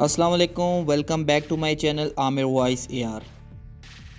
अस्सलाम वालेकुम, welcome back to my channel Aamir voice AR।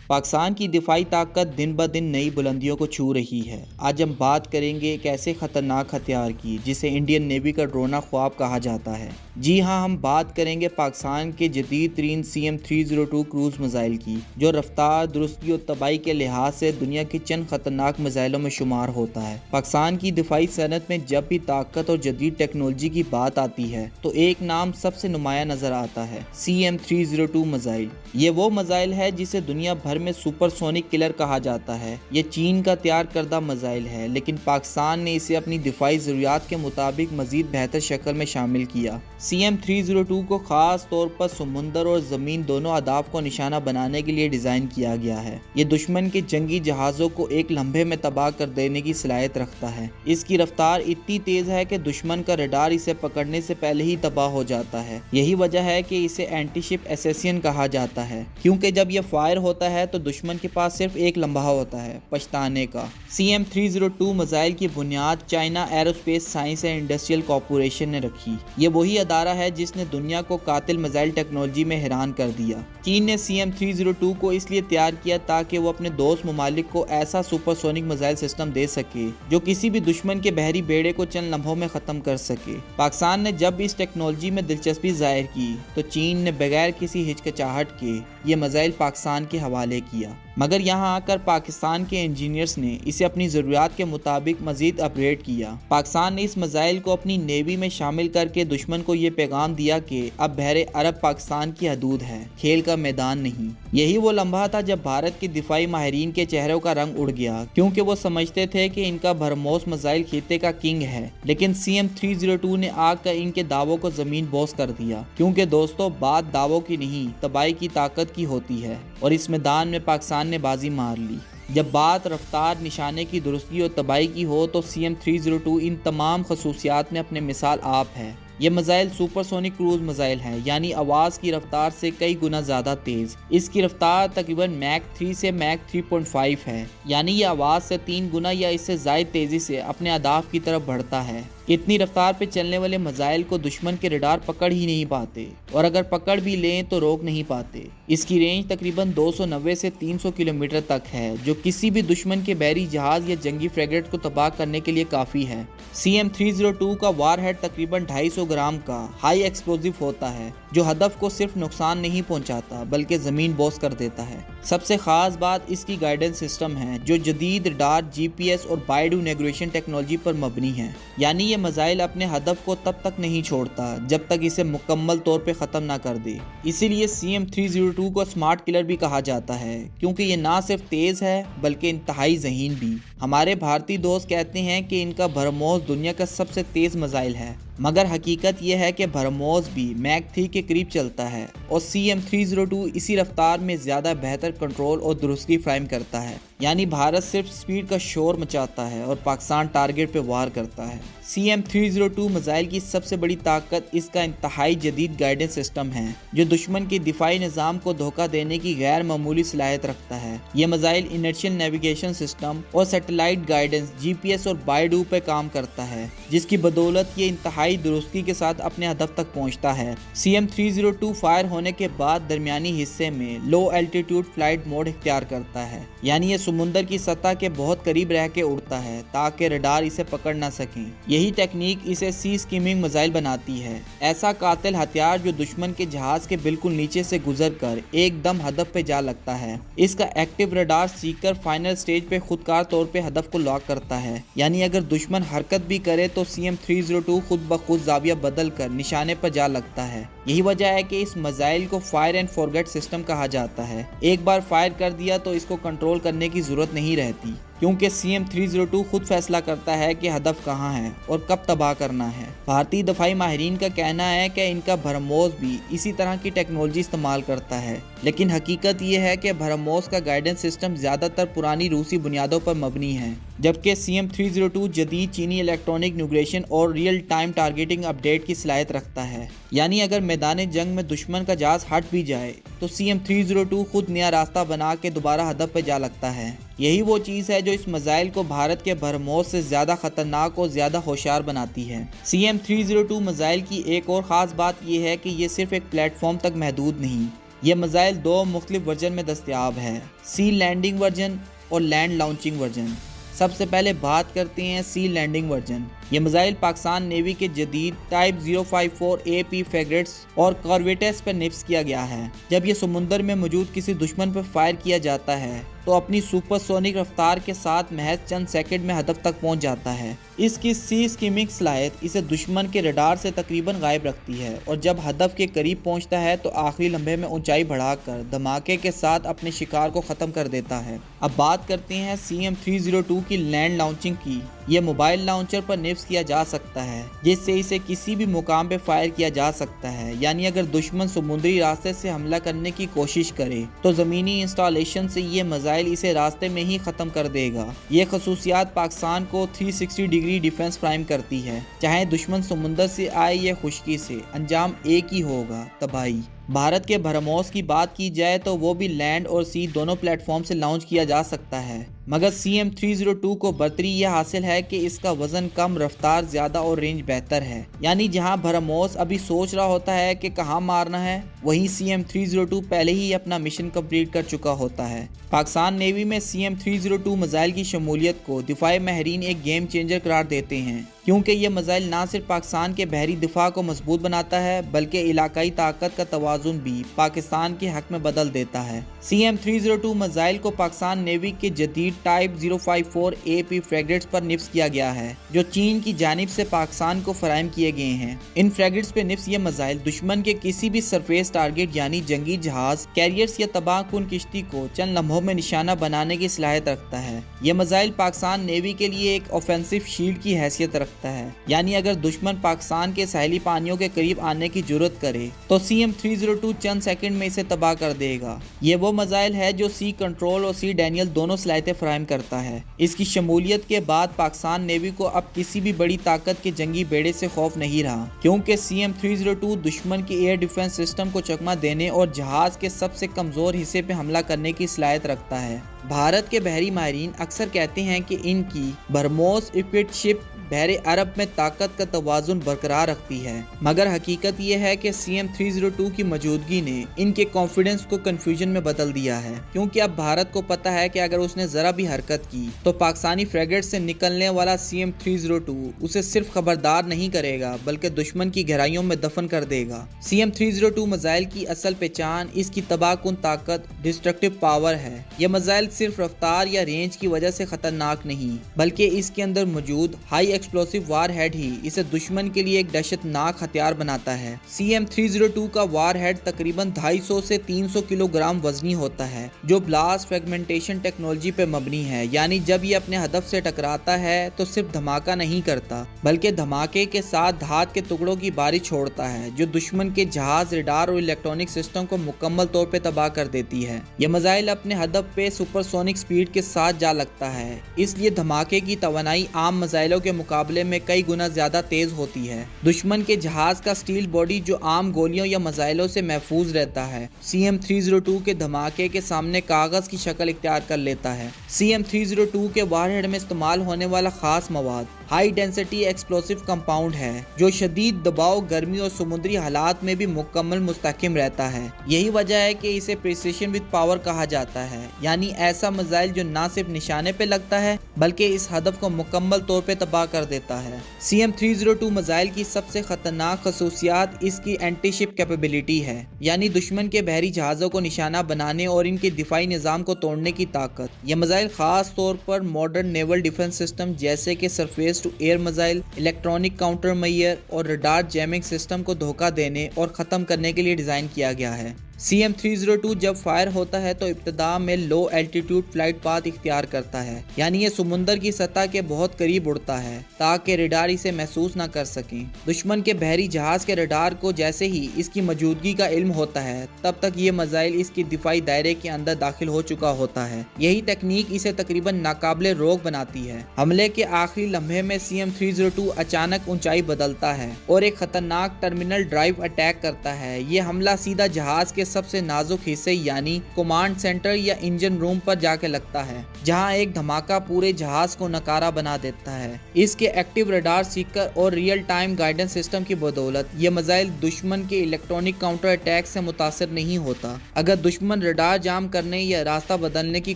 Pakistan की दिफाई ताकत दिन ब दिन नई बुलंदियों को छू रही है। आज हम बात करेंगे एक ऐसे ख़तरनाक हथियार की जिसे इंडियन नेवी का ड्रोना ख्वाब कहा जाता है। जी हाँ, हम बात करेंगे पाकिस्तान के जदीद तरीन CM-302 क्रूज़ मिज़ाइल की, जो रफ्तार, दुरुस्ती और तबाही के लिहाज से दुनिया की चंद ख़तरनाक मिज़ाइलों में शुमार होता है। पाकिस्तान की दिफाई सनत में जब भी ताकत और जदीद टेक्नोलॉजी की बात आती है तो एक नाम सबसे नुमाया नज़र आता है, CM-302 मिज़ाइल। ये वो मिज़ाइल है जिसे दुनिया भर में सुपरसोनिक किलर कहा जाता है। ये चीन का तैयार करदा मिज़ाइल है, लेकिन पाकिस्तान ने इसे अपनी दिफाई ज़रूरियात के मुताबिक मज़ीद बेहतर शक्ल में शामिल किया। CM-302 को ख़ास तौर पर समुंदर और ज़मीन दोनों अहदाफ को निशाना बनाने के लिए डिज़ाइन किया गया है। ये दुश्मन के जंगी जहाज़ों को एक लम्हे में तबाह कर देने की सलाहियत रखता है। इसकी रफ्तार इतनी तेज़ है कि दुश्मन का रडार इसे पकड़ने से पहले ही तबाह हो जाता है। यही वजह है कि इसे एंटीशिप असैसिन कहा जाता है, क्योंकि जब यह फायर होता है तो दुश्मन के पास सिर्फ एक लम्हा होता है, पछताने का। CM-302 मिज़ाइल की बुनियाद China aerospace science and industrial corporation ने रखी। ये वही अदारा है जिसने दुनिया को कातिल मिज़ाइल टेक्नोलॉजी में हैरान कर दिया। चीन ने CM-302 को इसलिए तैयार किया ताकि वो अपने दोस्त ममालिक को ऐसा सुपरसोनिक मिज़ाइल सिस्टम दे सके जो किसी भी दुश्मन के बहरी बेड़े को चंद लम्हों में ख़त्म कर सके। पाकिस्तान ने जब इस टेक्नोलॉजी में दिलचस्पी जाहिर की तो चीन ने बगैर किसी हिचकिचाहट के ये मिज़ाइल पाकिस्तान के हवाले किया, मगर यहाँ आकर पाकिस्तान के इंजीनियर्स ने इसे अपनी ज़रूरियात के मुताबिक मज़ीद अपग्रेड किया। पाकिस्तान ने इस मिज़ाइल को अपनी नेवी में शामिल करके दुश्मन को ये पैगाम दिया कि अब बहरे अरब पाकिस्तान की हदूद है, खेल का मैदान नहीं। यही वो लम्हा था जब भारत के दिफाई माहिरीन के चेहरों का रंग उड़ गया, क्योंकि वो समझते थे कि इनका भरमौस मिज़ाइल खित्ते का किंग है। लेकिन CM-302 ने आकर इनके दावों को ज़मीन बोस कर दिया, क्योंकि दोस्तों, बात दावों की नहीं, तबाही की ताकत की होती है, और इस मैदान में पाकिस्तान ने बाजी मार ली। जब बात रफ्तार, निशाने की दुरुस्ती और तबाही की हो तो CM-302 इन तमाम खसूसियात में अपने मिसाल आप है। ये मिज़ाइल सुपरसोनिक क्रूज मिज़ाइल है, यानी आवाज़ की रफ्तार से कई गुना ज़्यादा तेज़। इसकी रफ्तार तकरीबन मैक 3 से मैक 3.5 है, यानी ये आवाज़ से 3 गुना या इससे ज़ायद तेज़ी से अपने अहदाफ की तरफ बढ़ता है। इतनी रफ्तार पे चलने वाले मिज़ाइल को दुश्मन के रडार पकड़ ही नहीं पाते, और अगर पकड़ भी लें तो रोक नहीं पाते। इसकी रेंज तकरीबन 290 से 300 किलोमीटर तक है, जो किसी भी दुश्मन के बहरी जहाज़ या जंगी फ्रेगेट को तबाह करने के लिए काफ़ी है। CM-302 का वारहेड तकरीबन 250 ग्राम का हाई एक्सप्लोजिव होता है, जो हदफ को सिर्फ नुकसान नहीं पहुंचाता बल्कि ज़मीन बोस कर देता है। सबसे ख़ास बात इसकी गाइडेंस सिस्टम है, जो जदीद रडार, GPS और बायडू नेविगेशन टेक्नोलॉजी पर मबनी है। यानी ये मिज़ाइल अपने हदफ को तब तक नहीं छोड़ता जब तक इसे मुकम्मल तौर पे ख़त्म ना कर दे। इसीलिए CM-302 को स्मार्ट किलर भी कहा जाता है, क्योंकि ये ना सिर्फ तेज़ है बल्कि इंतहाई ज़हीन भी। हमारे भारतीय दोस्त कहते हैं कि इनका भरमौस दुनिया का सबसे तेज़ मिज़ाइल है, मगर हकीकत यह है कि भरमौस भी मैक 3 के करीब चलता है, और CM-302 इसी रफ्तार में ज़्यादा बेहतर कंट्रोल और दुरुस्ती फ्राहम करता है। यानी भारत सिर्फ स्पीड का शोर मचाता है और पाकिस्तान टारगेट पे वार करता है। CM-302 मिज़ाइल की सबसे बड़ी ताकत इसका इंतहाई जदीद गाइडेंस सिस्टम है, जो दुश्मन के दिफाई निज़ाम को धोखा देने की गैर मामूली सलाहियत रखता है। यह मिज़ाइल इनर्शियल नेविगेशन सिस्टम और सैटेलाइट गाइडेंस, GPS और बायडू पे काम करता है, जिसकी बदौलत ये इंतहाई दुरुस्ती के साथ अपने हदफ तक पहुंचता है। CM-302 फायर होने के बाद दरमियानी हिस्से में लो एल्टीट्यूड फ्लाइट मोड इख्तियार करता है, यानी ये समुंदर की सतह के बहुत करीब रह के उड़ता है ताकि रडार इसे पकड़ ना सकें। यही टेक्निक इसे सी स्कीमिंग मिज़ाइल बनाती है, ऐसा कातिल हथियार जो दुश्मन के जहाज के बिल्कुल नीचे से गुजर कर एकदम हदफ पे जा लगता है। इसका active radar Sikar final stage पे खुदकार तौर पे हदफ को लॉक करता है, यानी अगर दुश्मन हरकत भी करे तो CM-302 खुद ब खुद जाविया बदल कर निशाने पर जा लगता है। यही वजह है कि इस मिज़ाइल को फायर एंड फॉरगेट सिस्टम कहा जाता है। एक बार फायर कर दिया तो इसको कंट्रोल करने की ज़रूरत नहीं रहती, क्योंकि CM-302 खुद फैसला करता है कि हदफ कहाँ है और कब तबाह करना है। भारतीय दफाई माहिरीन का कहना है कि इनका भरमौस भी इसी तरह की टेक्नोलॉजी इस्तेमाल करता है, लेकिन हकीकत यह है कि भरमौस का गाइडेंस सिस्टम ज़्यादातर पुरानी रूसी बुनियादों पर मबनी है, जबकि CM-302 जदीद चीनी इलेक्ट्रॉनिक न्यूग्रेशन और रियल टाइम टारगेटिंग अपडेट की सलाहियत रखता है। यानी अगर मैदान जंग में दुश्मन का जहाज हट भी जाए तो CM-302 खुद नया रास्ता बना के दोबारा हदफ पे जा लगता है। यही वो चीज़ है जो इस मिसाइल को भारत के बरमोस से ज़्यादा खतरनाक और ज़्यादा होशियार बनाती है। CM-302 मिसाइल की एक और ख़ास बात यह है कि ये सिर्फ एक प्लेटफॉर्म तक महदूद नहीं, ये मिसाइल दो मुख्तलिफ वर्जन में दस्तयाब है, सी लैंडिंग वर्जन और लैंड लॉन्चिंग वर्जन। सबसे पहले बात करते हैं सी लैंडिंग वर्जन। ये मिसाइल पाकिस्तान नेवी के जदीद टाइप 054 AP फ्रेगेट्स और कॉर्वेट्स पर निफ्स किया गया है। जब ये समुंदर में मौजूद किसी दुश्मन पर फायर किया जाता है तो अपनी सुपरसोनिक रफ्तार के साथ महज चंद सेकंड में हदफ तक पहुंच जाता है। इसकी सी स्कीमिंग सलाहियत इसे दुश्मन के रडार से तकरीबन गायब रखती है और जब हदफ के करीब पहुंचता है तो आखिरी लम्हे में ऊंचाई बढ़ाकर धमाके के साथ अपने शिकार को ख़त्म कर देता है। अब बात करते हैं CM-302 की लैंड लॉन्चिंग की। यह मोबाइल लॉन्चर पर निफ्स किया जा सकता है जिससे इसे किसी भी मुकाम पर फायर किया जा सकता है, यानी अगर दुश्मन समुद्री रास्ते से हमला करने की कोशिश करे तो ज़मीनी इंस्टॉलेशन से ये मिसाइल इसे रास्ते में ही ख़त्म कर देगा। ये खसूसियात पाकिस्तान को 360 डिग्री डिफेंस फ्राहम करती है, चाहे दुश्मन समुंदर से आए या खुश्की से, अंजाम एक ही होगा, तबाही। भारत के ब्रह्मोस की बात की जाए तो वो भी लैंड और सी दोनों प्लेटफॉर्म से लॉन्च किया जा सकता है, मगर CM-302 को बर्तरी यह हासिल है कि इसका वजन कम, रफ्तार ज़्यादा और रेंज बेहतर है। यानी जहां ब्रह्मोस अभी सोच रहा होता है कि कहां मारना है, वहीं CM-302 पहले ही अपना मिशन कंप्लीट कर चुका होता है। पाकिस्तान नेवी में CM-302 मिसाइल की शमूलियत को दिफाई माहिरीन एक गेम चेंजर करार देते हैं, क्योंकि यह मिसाइल ना सिर्फ पाकिस्तान के बहरी दिफा को मजबूत बनाता है बल्कि इलाकाई ताकत का तवाज़ुन भी पाकिस्तान के हक में बदल देता है। CM-302 मिसाइल को पाकिस्तान नेवी के जदीद टाइप 054 AP फ्रेगेट्स पर निफ्स किया गया है, जो चीन की जानिब से पाकिस्तान को फराहम किए गए हैं। इन फ्रेगेट्स पे निफ्स ये मिसाइल दुश्मन के किसी भी सरफेस टारगेट यानी जंगी जहाज, कैरियर्स या तबाहकुन किश्ती को चंद लम्हों में निशाना बनाने की सलाहियत रखता है। यह मिसाइल पाकिस्तान नेवी के लिए एक ऑफेंसिव शील्ड की हैसियत रखता है, यानी अगर दुश्मन पाकिस्तान के साहिली पानियों के करीब आने की जुर्रत करे तो CM-302 चंद सेकंड में इसे तबाह कर देगा। ये वो मिसाइल है जो सी कंट्रोल और सी डैनियल दोनों सलाहियतें फराहम करता है। इसकी शमूलियत के बाद पाकिस्तान नेवी को अब किसी भी बड़ी ताकत के जंगी बेड़े से खौफ नहीं रहा, क्योंकि CM-302 दुश्मन के एयर डिफेंस सिस्टम को चकमा देने और जहाज के सबसे कमजोर हिस्से पे हमला करने की सलाहियत रखता है। भारत के बहरी माहिरीन अक्सर कहते हैं कि इनकी ब्रह्मोस इक्विप्ड शिप बहरे अरब में ताकत का तवाज़ुन बरकरार रखती है, मगर हकीकत यह है कि CM-302 की मौजूदगी ने इनके कॉन्फिडेंस को कंफ्यूजन में बदल दिया है, क्योंकि अब भारत को पता है कि अगर उसने जरा भी हरकत की तो पाकिस्तानी फ्रेगेट से निकलने वाला CM-302 उसे सिर्फ खबरदार नहीं करेगा बल्कि दुश्मन की गहराइयों में दफन कर देगा। CM-302 मिसाइल की असल पहचान इसकी तबाहकुन ताकत, डिस्ट्रक्टिव पावर है। यह मिसाइल सिर्फ रफ्तार या रेंज की वजह से खतरनाक नहीं, बल्कि इसके अंदर मौजूद हाई एक्सप्लोसिव वार हेड ही इसे दुश्मन के लिए एक दहशतनाक हथियार बनाता है। CM-302 का वार हेड तकरीबन 250 से 300 किलोग्राम वजनी होता है, जो ब्लास्ट फ्रेगमेंटेशन टेक्नोलॉजी पे मबनी है, यानी जब ये अपने हदफ से टकराता है तो सिर्फ धमाका नहीं करता बल्कि धमाके के साथ धात के टुकड़ों की बारिश छोड़ता है, जो दुश्मन के जहाज, रडार और इलेक्ट्रॉनिक सिस्टम को मुकम्मल तौर पे तबाह कर देती है। यह मिसाइल अपने हदफ पे सुपरसोनिक स्पीड के साथ जा लगता है, इसलिए धमाके की तवानाई आम मिसाइलों के मुकाबले में कई गुना ज्यादा तेज होती है। दुश्मन के जहाज का स्टील बॉडी जो आम गोलियों या मिसाइलों से महफूज रहता है, CM-302 के धमाके के सामने कागज की शक्ल इख्तियार कर लेता है। CM-302 के वारहेड में इस्तेमाल होने वाला खास मवाद हाई डेंसिटी एक्सप्लोसिव कंपाउंड है, जो शदीद दबाव, गर्मी और समुद्री हालात में भी मुकम्मल मुस्तहकम रहता है। यही वजह है कि इसे प्रिसिशन विद पावर कहा जाता है, यानी ऐसा मिसाइल जो ना सिर्फ निशाने पे लगता है बल्कि इस हदफ को मुकम्मल तौर पे तबाह कर देता है। CM-302 मिसाइल की सबसे खतरनाक खसूसियात इसकी एंटी शिप कैपेबिलिटी है, यानी दुश्मन के बहरी जहाज़ों को निशाना बनाने और इनके दिफाई निज़ाम को तोड़ने की ताकत। यह मिसाइल खास तौर पर मॉडर्न नेवल डिफेंस सिस्टम जैसे कि surface to air missile, electronic counter measure और रडार जैमिंग सिस्टम को धोखा देने और ख़त्म करने के लिए डिज़ाइन किया गया है। CM-302 जब फायर होता है तो इब्तिदा में लो एल्टीट्यूड फ्लाइट पाथ इख्तियार करता है, यानी ये समुंदर की सतह के बहुत करीब उड़ता है ताकि रडार इसे महसूस ना कर सकें। दुश्मन के बहरी जहाज के रडार को जैसे ही इसकी मौजूदगी का इल्म होता है तब तक ये मिसाइल इसकी दिफाई दायरे के अंदर दाखिल हो चुका होता है। यही तकनीक इसे तकरीबन नाकाबिले रोक बनाती है। हमले के आखिरी लम्हे में CM-302 अचानक ऊंचाई बदलता है और एक खतरनाक टर्मिनल ड्राइव अटैक करता है। ये हमला सीधा जहाज के के सबसे नाजुक हिस्से यानी कमांड सेंटर या इंजन रूम पर जाके लगता है, जहां एक धमाका पूरे जहाज को नकारा बना देता है। इसके एक्टिव रडार सीकर और रियल टाइम गाइडेंस सिस्टम की बदौलत ये मिसाइल दुश्मन के इलेक्ट्रॉनिक काउंटर अटैक से मुतासर नहीं होता। अगर दुश्मन रडार जाम करने या रास्ता बदलने की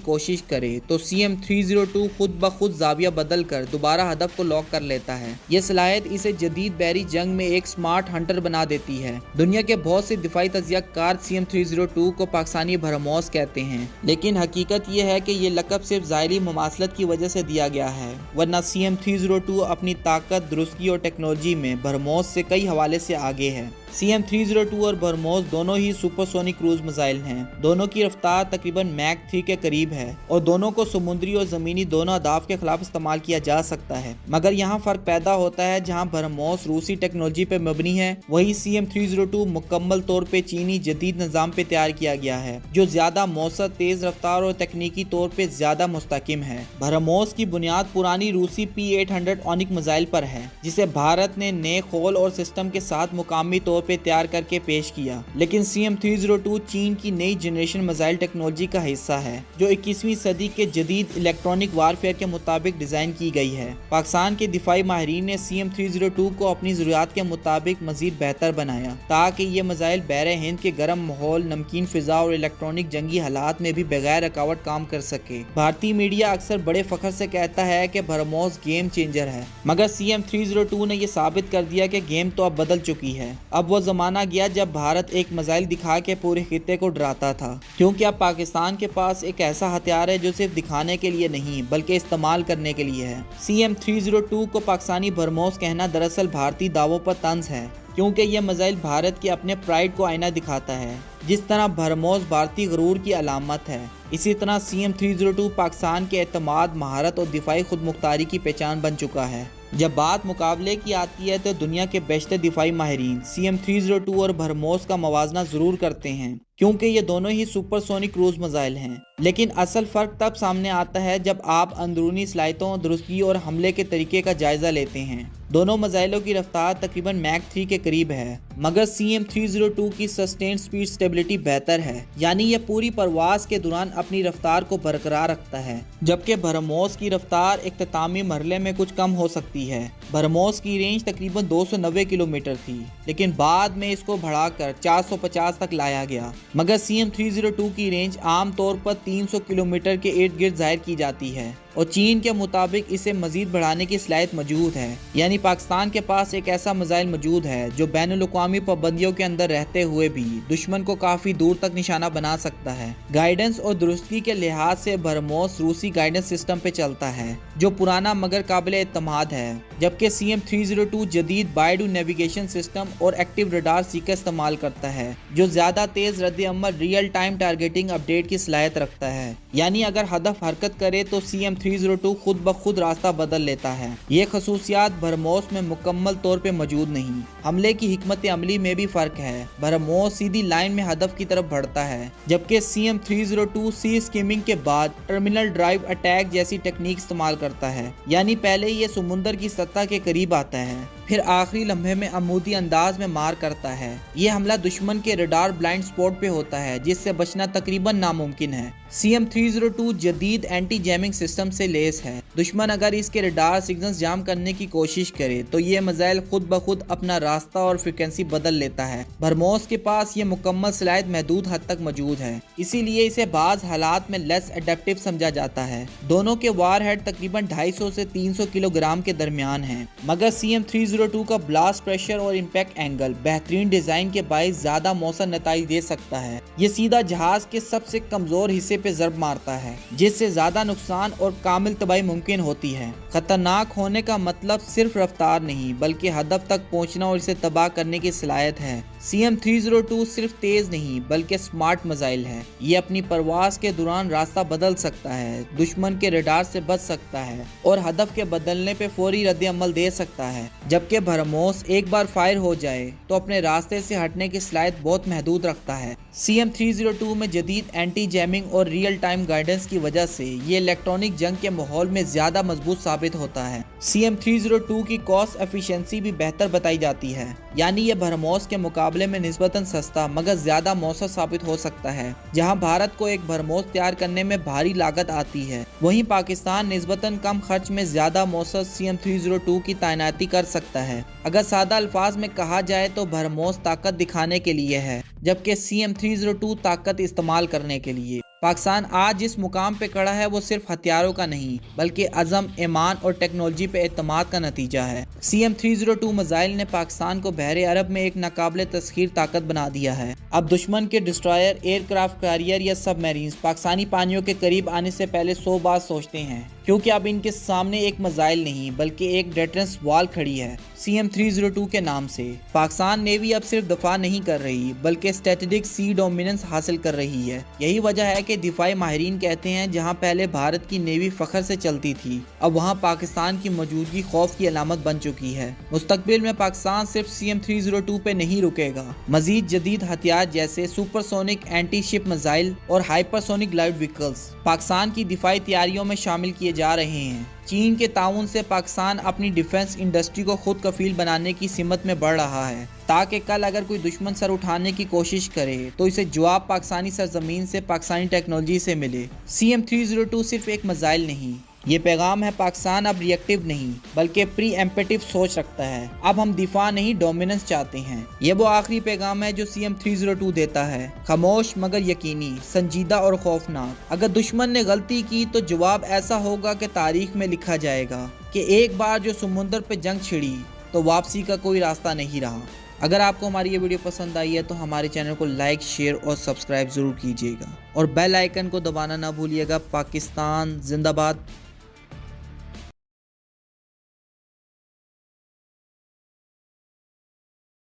कोशिश करे तो CM-302 खुद ब खुद जाविया बदल कर दोबारा हदफ को लॉक कर लेता है। ये सलाहियत इसे जदीद बहरी जंग में एक स्मार्ट हंटर बना देती है। दुनिया के बहुत से दिफाई तजियाकार CM-302 को पाकिस्तानी भरमौस कहते हैं, लेकिन हकीकत यह है कि ये लक़ब सिर्फ ज़ाहिरी मुमासलत की वजह से दिया गया है, वरना CM-302 अपनी ताकत, दुरुस्ती और टेक्नोलॉजी में भरमौस से कई हवाले से आगे है। CM-302 और भरमौस दोनों ही सुपरसोनिक क्रूज मिसाइल हैं। दोनों की रफ्तार तकरीबन मैक 3 के करीब है और दोनों को समुद्री और ज़मीनी दोनों अहदाफ के खिलाफ इस्तेमाल किया जा सकता है। मगर यहाँ फ़र्क पैदा होता है, जहाँ भरमौस रूसी टेक्नोलॉजी पर मबनी है, वही CM-302 मुकम्मल तौर पर चीनी जदीद निज़ाम पे तैयार किया गया है, जो ज़्यादा मौसर, तेज़ रफ्तार और तकनीकी तौर पर ज़्यादा मुस्तकिम है। भरमौस की बुनियाद पुरानी रूसी P-800 ऑनिक मिसाइल पर है, जिसे भारत ने नए खोल और सिस्टम के साथ मुकामी तौर पे तैयार करके पेश किया। लेकिन CM-302 चीन की नई जनरेशन मिसाइल टेक्नोलॉजी का हिस्सा है, जो 21वीं सदी के जदीद इलेक्ट्रॉनिक वारफेयर के मुताबिक डिजाइन की गई है। पाकिस्तान के दिफाई माहिरीन ने CM-302 को अपनी जरूरत के मुताबिक मजीद बेहतर बनाया, ताकि ये मिसाइल बहरे हिंद के गर्म माहौल, नमकीन फिजा और इलेक्ट्रॉनिक जंगी हालात में भी बगैर रुकावट काम कर सके। भारतीय मीडिया अक्सर बड़े फख्र से कहता है कि भरमौस गेम चेंजर है, मगर CM-302 ने यह साबित कर दिया कि गेम तो अब बदल चुकी है। अब वो जमाना गया जब भारत एक मिसाइल दिखा के पूरे खित्ते को डराता था, क्योंकि अब पाकिस्तान के पास एक ऐसा हथियार है जो सिर्फ दिखाने के लिए नहीं बल्कि इस्तेमाल करने के लिए है। CM-302 को पाकिस्तानी भरमौस कहना दरअसल भारतीय दावों पर तंज है, क्योंकि यह मिसाइल भारत के अपने प्राइड को आईना दिखाता है। जिस तरह भरमौस भारतीय गरूर की अलामत है, इसी तरह CM-302 पाकिस्तान के एतमाद, महारत और दिफाई खुदमुख्तारी की पहचान बन चुका है। जब बात मुकाबले की आती है तो दुनिया के बेशतर दिफाई माहिरीन CM-302 और भरमौस का मवाजना ज़रूर करते हैं, क्योंकि ये दोनों ही सुपरसोनिक क्रूज मिसाइल हैं। लेकिन असल फ़र्क तब सामने आता है जब आप अंदरूनी सलाहियतों, दुरुस्ती और हमले के तरीके का जायज़ा लेते हैं। दोनों मिसाइलों की रफ्तार तकरीबन मैक 3 के करीब है, मगर CM-302 की सस्टेन स्पीड स्टेबिलिटी बेहतर है, यानी यह पूरी परवाज के दौरान अपनी रफ्तार को बरकरार रखता है, जबकि भरमौस की रफ्तार इख्तितामी मरहले में कुछ कम हो सकती है। भरमौस की रेंज तकरीबन 290 किलोमीटर थी, लेकिन बाद में इसको बढ़ाकर 450 तक लाया गया, मगर CM-302 की रेंज आमतौर पर 300 किलोमीटर के इर्द गिर्द जाहिर की जाती है और चीन के मुताबिक इसे मजीद बढ़ाने की सलाहियत मौजूद है। यानी पाकिस्तान के पास एक ऐसा मिसाइल मौजूद है जो बैनुल-अक़वामी पाबंदियों के अंदर रहते हुए भी दुश्मन को काफी दूर तक निशाना बना सकता है। गाइडेंस और दुरुस्ती के लिहाज से भरमौस रूसी गाइडेंस सिस्टम पे चलता है, जो पुराना मगर काबिल एतमाद है, जबकि CM-302 जदीद बायडू नेविगेशन सिस्टम और एक्टिव रडार सीकर इस्तेमाल करता है, जो ज्यादा तेज रद्द-ए-अमल, रियल टाइम टारगेटिंग अपडेट की सलाहियत रखता है। यानी अगर हदफ हरकत करे तो CM-302 खुद ब खुद रास्ता बदल लेता है। ये खसूसियात भरमौस में मुकम्मल तौर पे मौजूद नहीं। हमले की हिकमत अमली में भी फर्क है। भरमौस सीधी लाइन में हदफ की तरफ बढ़ता है, जबकि CM-302 सी स्कीमिंग के बाद टर्मिनल ड्राइव अटैक जैसी टेक्निक इस्तेमाल करता है। यानी पहले ये समुंदर की सतह के करीब आता है, फिर आखिरी लम्हे में अमूदी अंदाज में मार करता है। ये हमला दुश्मन के रडार ब्लाइंड स्पॉट पे होता है, जिससे बचना तकरीबन नामुमकिन है। CM-302 जदीद एंटी जैमिंग सिस्टम से लेस है। दुश्मन अगर इसके रडार सिग्नल्स जाम करने की कोशिश करे तो ये मिसाइल खुद ब खुद अपना रास्ता और फ्रिक्वेंसी बदल लेता है। भरमौस के पास ये मुकम्मल सलाहियत महदूद हद तक मौजूद है, इसीलिए इसे बाज हालात में लेस एडेप्टिव समझा जाता है। दोनों के वार हेड तकरीबन 250 से 300 किलोग्राम के दरमियान है, मगर CM-302 का ब्लास्ट प्रेशर और इम्पैक्ट एंगल बेहतरीन डिजाइन के बाइस ज्यादा मौसर नताइज दे सकता है। ये सीधा जहाज के सबसे कमजोर हिस्से पे जर्ब मारता है, जिससे ज्यादा नुकसान और कामिल तबाही मुमकिन होती है। खतरनाक होने का मतलब सिर्फ रफ्तार नहीं, बल्कि हदफ तक पहुंचना और इसे तबाह करने की सलाहियत है। CM-302 सिर्फ तेज नहीं बल्कि स्मार्ट मिसाइल है। ये अपनी परवास के दौरान रास्ता बदल सकता है, दुश्मन के रडार से बच सकता है और हदफ के बदलने पे फौरी रद्द-ए-अमल दे सकता है। जबकि भरमौस एक बार फायर हो जाए तो अपने रास्ते से हटने की सलाहियत बहुत महदूद रखता है। CM-302 में जदीद एंटी जैमिंग और रियल टाइम गाइडेंस की वजह से ये इलेक्ट्रॉनिक जंग के माहौल में ज्यादा मजबूत साबित होता है। CM302 की कॉस्ट एफिशिएंसी भी बेहतर बताई जाती है, यानी ये ब्रह्मोस के मुकाबले में निस्बतन सस्ता मगर ज़्यादा मौसर साबित हो सकता है। जहां भारत को एक ब्रह्मोस तैयार करने में भारी लागत आती है, वहीं पाकिस्तान निस्बतन कम खर्च में ज़्यादा मौसर CM302 की तैनाती कर सकता है। अगर सादा अल्फाज में कहा जाए तो ब्रह्मोस ताकत दिखाने के लिए है, जबकि CM302 ताकत इस्तेमाल करने के लिए। पाकिस्तान आज जिस मुकाम पे खड़ा है वो सिर्फ हथियारों का नहीं बल्कि अज़म, ईमान और टेक्नोलॉजी पे एतमाद का नतीजा है। CM302 मिसाइल ने पाकिस्तान को बहरे अरब में एक नाकाबिले तस्खीर ताकत बना दिया है। अब दुश्मन के डिस्ट्रॉयर, एयरक्राफ्ट कैरियर या सबमरीन्स पाकिस्तानी पानियों के करीब आने से पहले 100 बार सोचते हैं, क्योंकि अब इनके सामने एक मिसाइल नहीं बल्कि एक डिफेंस वॉल खड़ी है CM302 के नाम से। पाकिस्तान नेवी अब सिर्फ दफा नहीं कर रही बल्कि स्ट्रेटेजिक सी डोमिनेंस हासिल कर रही है। यही वजह है कि दिफाई माहिरीन कहते हैं जहां पहले भारत की नेवी फख्र से चलती थी, अब वहां पाकिस्तान की मौजूदगी खौफ की अलामत बन चुकी है। मुस्तकबिल में पाकिस्तान सिर्फ CM302 पे नहीं रुकेगा, मजीद जदीद हथियार जैसे सुपरसोनिक एंटी शिप मिसाइल और हाइपरसोनिक लाइट व्हीकल्स पाकिस्तान की दिफाई तैयारियों में शामिल किए जा रहे हैं। चीन के ताउन से पाकिस्तान अपनी डिफेंस इंडस्ट्री को खुद कफील बनाने की सिमत में बढ़ रहा है, ताकि कल अगर कोई दुश्मन सर उठाने की कोशिश करे तो इसे जवाब पाकिस्तानी सरजमीन से, पाकिस्तानी टेक्नोलॉजी से मिले। CM302 सिर्फ एक मिसाइल नहीं, ये पैगाम है पाकिस्तान अब रिएक्टिव नहीं बल्कि प्री एम्पेटिव सोच रखता है। अब हम दिफा नहीं डोमिनेंस चाहते हैं। ये वो आखिरी पैगाम है जो CM302 देता है, खामोश मगर यकीनी, संजीदा और खौफनाक। अगर दुश्मन ने गलती की तो जवाब ऐसा होगा कि तारीख में लिखा जाएगा कि एक बार जो समुंदर पे जंग छिड़ी तो वापसी का कोई रास्ता नहीं रहा। अगर आपको हमारी ये वीडियो पसंद आई है तो हमारे चैनल को लाइक, शेयर और सब्सक्राइब ज़रूर कीजिएगा और बेल आइकन को दबाना ना भूलिएगा। पाकिस्तान जिंदाबाद।